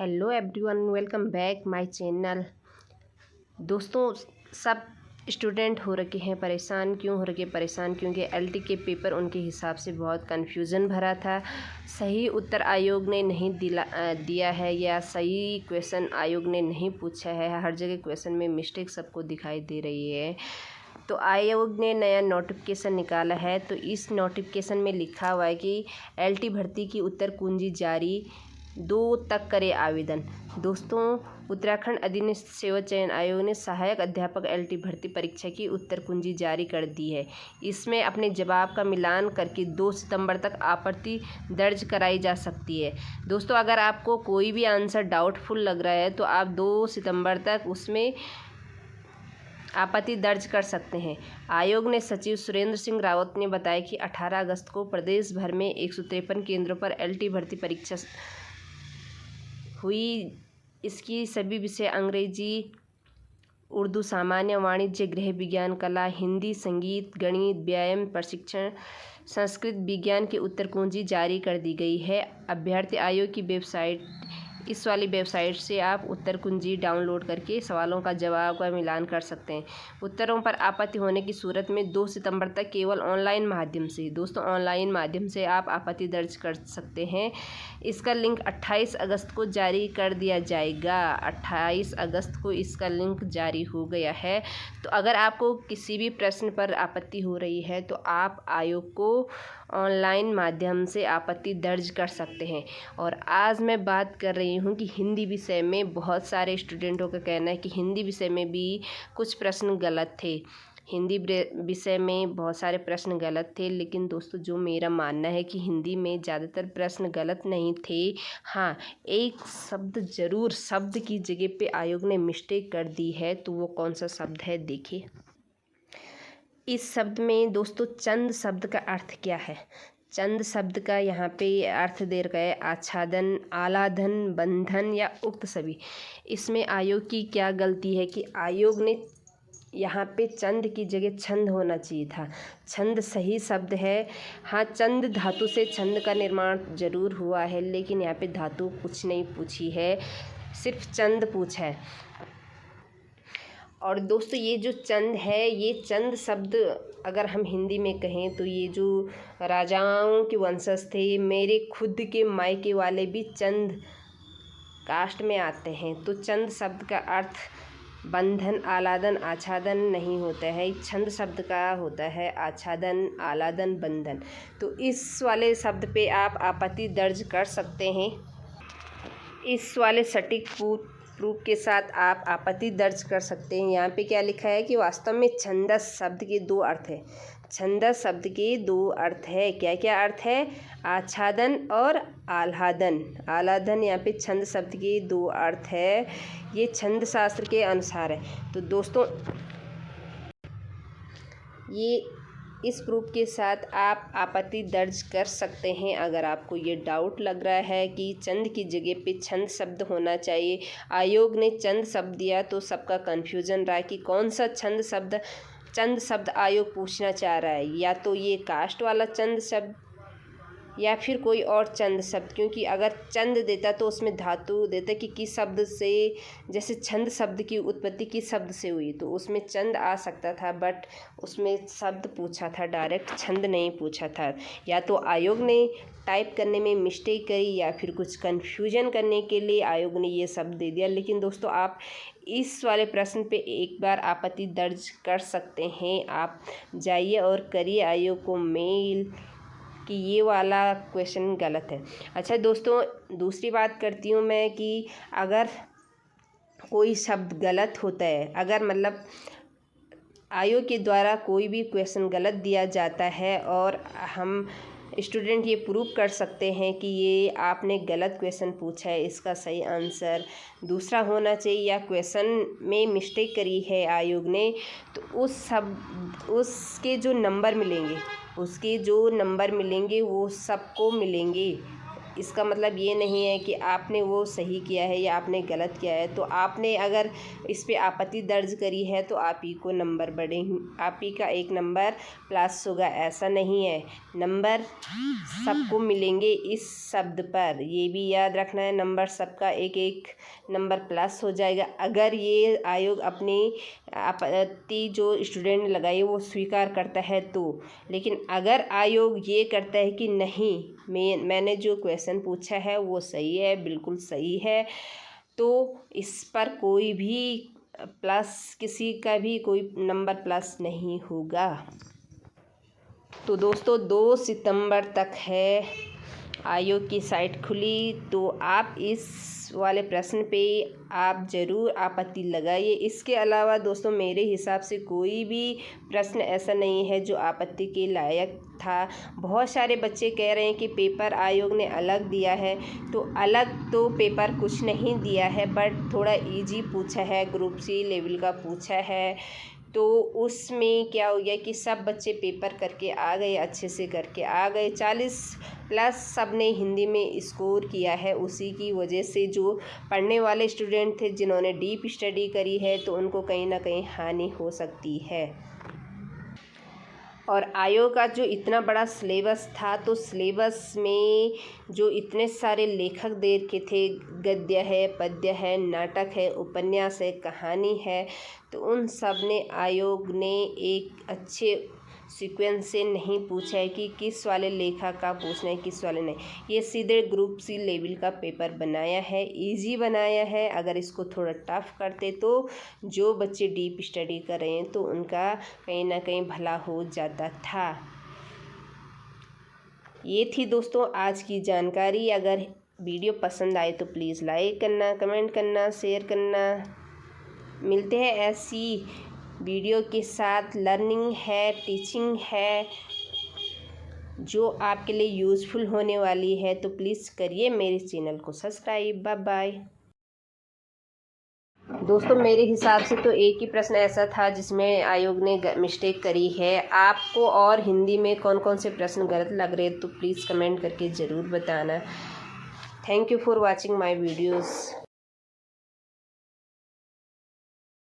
Hello everyone, welcome back my channel. दोस्तों, सब student हो रखे हैं परेशान। क्यों हो रखे परेशान? क्योंकि एलटी के पेपर उनके हिसाब से बहुत कन्फ्यूज़न भरा था। सही उत्तर आयोग ने नहीं दिया है या सही क्वेश्चन आयोग ने नहीं पूछा है। हर जगह क्वेश्चन में मिस्टेक सबको दिखाई दे रही है। तो आयोग ने नया नोटिफिकेशन निकाला है। तो इस नोटिफिकेशन में लिखा हुआ है कि एलटी भर्ती की उत्तर कुंजी जारी 2 तक करे आवेदन। दोस्तों, उत्तराखंड अधीनस्थ सेवा चयन आयोग ने सहायक अध्यापक एलटी भर्ती परीक्षा की उत्तर कुंजी जारी कर दी है। इसमें अपने जवाब का मिलान करके 2 सितंबर तक आपत्ति दर्ज कराई जा सकती है। दोस्तों, अगर आपको कोई भी आंसर डाउटफुल लग रहा है तो आप 2 सितंबर तक उसमें आपत्ति दर्ज कर सकते हैं। आयोग ने सचिव सुरेंद्र सिंह रावत ने बताया कि 18 अगस्त को प्रदेश भर में 153 केंद्रों पर एलटी भर्ती परीक्षा हुई। इसकी सभी विषय अंग्रेजी, उर्दू, सामान्य, वाणिज्य, गृह विज्ञान, कला, हिंदी, संगीत, गणित, व्यायाम, प्रशिक्षण, संस्कृत, विज्ञान की उत्तर कुंजी जारी कर दी गई है। अभ्यर्थी आयोग की वेबसाइट, इस वाली वेबसाइट से आप उत्तर कुंजी डाउनलोड करके सवालों का जवाब का मिलान कर सकते हैं। उत्तरों पर आपत्ति होने की सूरत में 2 सितंबर तक केवल ऑनलाइन माध्यम से, दोस्तों ऑनलाइन माध्यम से आप आपत्ति दर्ज कर सकते हैं। इसका लिंक 28 अगस्त को जारी कर दिया जाएगा। 28 अगस्त को इसका लिंक जारी हो गया है। तो अगर आपको किसी भी प्रश्न पर आपत्ति हो रही है तो आप आयोग को ऑनलाइन माध्यम से आपत्ति दर्ज कर सकते हैं। और आज मैं बात कर रही हूँ कि हिंदी विषय में बहुत सारे स्टूडेंटों का कहना है कि हिंदी विषय में भी कुछ प्रश्न गलत थे। हिंदी विषय में बहुत सारे प्रश्न गलत थे, लेकिन दोस्तों जो मेरा मानना है कि हिंदी में ज़्यादातर प्रश्न गलत नहीं थे। हाँ, एक शब्द ज़रूर, शब्द की जगह पे आयोग ने मिस्टेक कर दी है। तो वो कौन सा शब्द है, देखिए। इस शब्द में दोस्तों चंद शब्द का अर्थ क्या है? चंद शब्द का यहाँ पे अर्थ दे रखा है आच्छादन, आलाधन, बंधन या उक्त सभी। इसमें आयोग की क्या गलती है कि आयोग ने यहाँ पे चंद की जगह छंद होना चाहिए था। छंद सही शब्द है। हाँ, चंद धातु से छंद का निर्माण जरूर हुआ है, लेकिन यहाँ पे धातु कुछ नहीं पूछी है, सिर्फ चंद पूछा है। और दोस्तों ये जो चंद है, ये चंद शब्द अगर हम हिंदी में कहें तो ये जो राजाओं के वंशज थे, मेरे खुद के मायके वाले भी चंद कास्ट में आते हैं। तो चंद शब्द का अर्थ बंधन, आलादन, आच्छादन नहीं होता है। छंद शब्द का होता है आच्छादन, आलादन, बंधन। तो इस वाले शब्द पे आप आपत्ति दर्ज कर सकते हैं। इस वाले सटीक प्रूफ के साथ आप आपत्ति दर्ज कर सकते हैं। यहाँ पे क्या लिखा है कि वास्तव में छंदस शब्द के 2 अर्थ है। छंदस शब्द के 2 अर्थ है। क्या क्या अर्थ है? आच्छादन और आह्लादन। आह्लादन, यहाँ पे छंद शब्द के 2 अर्थ है। ये छंद शास्त्र के अनुसार है। तो दोस्तों ये इस प्रूफ के साथ आप आपत्ति दर्ज कर सकते हैं। अगर आपको ये डाउट लग रहा है कि चंद की जगह पे छंद शब्द होना चाहिए, आयोग ने चंद शब्द दिया तो सबका कन्फ्यूजन रहा कि कौन सा चंद शब्द आयोग पूछना चाह रहा है। या तो ये कास्ट वाला चंद शब्द या फिर कोई और चंद शब्द, क्योंकि अगर चंद देता तो उसमें धातु देता कि किस शब्द से, जैसे छंद शब्द की उत्पत्ति किस शब्द से हुई तो उसमें चंद आ सकता था, बट उसमें शब्द पूछा था, डायरेक्ट छंद नहीं पूछा था। या तो आयोग ने टाइप करने में मिस्टेक करी या फिर कुछ कन्फ्यूजन करने के लिए आयोग ने ये शब्द दे दिया। लेकिन दोस्तों आप इस वाले प्रश्न पे एक बार आपत्ति दर्ज कर सकते हैं। आप जाइए और करिए आयोग को मेल कि ये वाला क्वेश्चन गलत है। अच्छा दोस्तों, दूसरी बात करती हूँ मैं कि अगर कोई शब्द गलत होता है, अगर मतलब आयोग के द्वारा कोई भी क्वेश्चन गलत दिया जाता है और हम स्टूडेंट ये प्रूव कर सकते हैं कि ये आपने गलत क्वेश्चन पूछा है, इसका सही आंसर दूसरा होना चाहिए या क्वेश्चन में मिस्टेक करी है आयोग ने, तो उसके जो नंबर मिलेंगे वो सबको मिलेंगे। इसका मतलब ये नहीं है कि आपने वो सही किया है या आपने गलत किया है। तो आपने अगर इस पे आपत्ति दर्ज करी है तो आप ही को नंबर बढ़ेंगे, आप ही का एक नंबर प्लस होगा, ऐसा नहीं है। नंबर सबको मिलेंगे इस शब्द पर, ये भी याद रखना है। नंबर सबका एक एक नंबर प्लस हो जाएगा अगर ये आयोग अपनी आपत्ति जो स्टूडेंट ने लगाई वो स्वीकार करता है तो। लेकिन अगर आयोग ये करता है कि नहीं, मैंने जो क्वेश्चन पूछा है वो सही है, बिल्कुल सही है, तो इस पर कोई भी प्लस, किसी का भी कोई नंबर प्लस नहीं होगा। तो दोस्तों 2 सितंबर तक है आयोग की साइट खुली, तो आप इस वाले प्रश्न पे आप ज़रूर आपत्ति लगाइए। इसके अलावा दोस्तों मेरे हिसाब से कोई भी प्रश्न ऐसा नहीं है जो आपत्ति के लायक था। बहुत सारे बच्चे कह रहे हैं कि पेपर आयोग ने अलग दिया है, तो अलग तो पेपर कुछ नहीं दिया है, बट थोड़ा इजी पूछा है, ग्रुप सी लेवल का पूछा है। तो उसमें क्या हो गया कि सब बच्चे पेपर करके आ गए, अच्छे से करके आ गए। 40 प्लस सब ने हिंदी में स्कोर किया है। उसी की वजह से जो पढ़ने वाले स्टूडेंट थे जिन्होंने डीप स्टडी करी है तो उनको कहीं ना कहीं हानि हो सकती है। और आयोग का जो इतना बड़ा सिलेबस था, तो सिलेबस में जो इतने सारे लेखक दे के थे, गद्य है, पद्य है, नाटक है, उपन्यास है, कहानी है, तो उन सब ने आयोग ने एक अच्छे सीक्वेंस से नहीं पूछा है कि किस वाले लेखक का पूछना है, किस वाले नहीं। ये सीधे ग्रुप सी लेवल का पेपर बनाया है, इजी बनाया है। अगर इसको थोड़ा टफ करते तो जो बच्चे डीप स्टडी कर रहे हैं तो उनका कहीं ना कहीं भला हो जाता था। ये थी दोस्तों आज की जानकारी। अगर वीडियो पसंद आए तो प्लीज़ लाइक करना, कमेंट करना, शेयर करना। मिलते हैं ऐसी वीडियो के साथ। लर्निंग है, टीचिंग है जो आपके लिए यूज़फुल होने वाली है, तो प्लीज़ करिए मेरे चैनल को सब्सक्राइब। Bye bye. दोस्तों मेरे हिसाब से तो एक ही प्रश्न ऐसा था जिसमें आयोग ने मिस्टेक करी है। आपको और हिंदी में कौन कौन से प्रश्न गलत लग रहे हैं तो प्लीज़ कमेंट करके ज़रूर बताना। Thank you for watching my videos.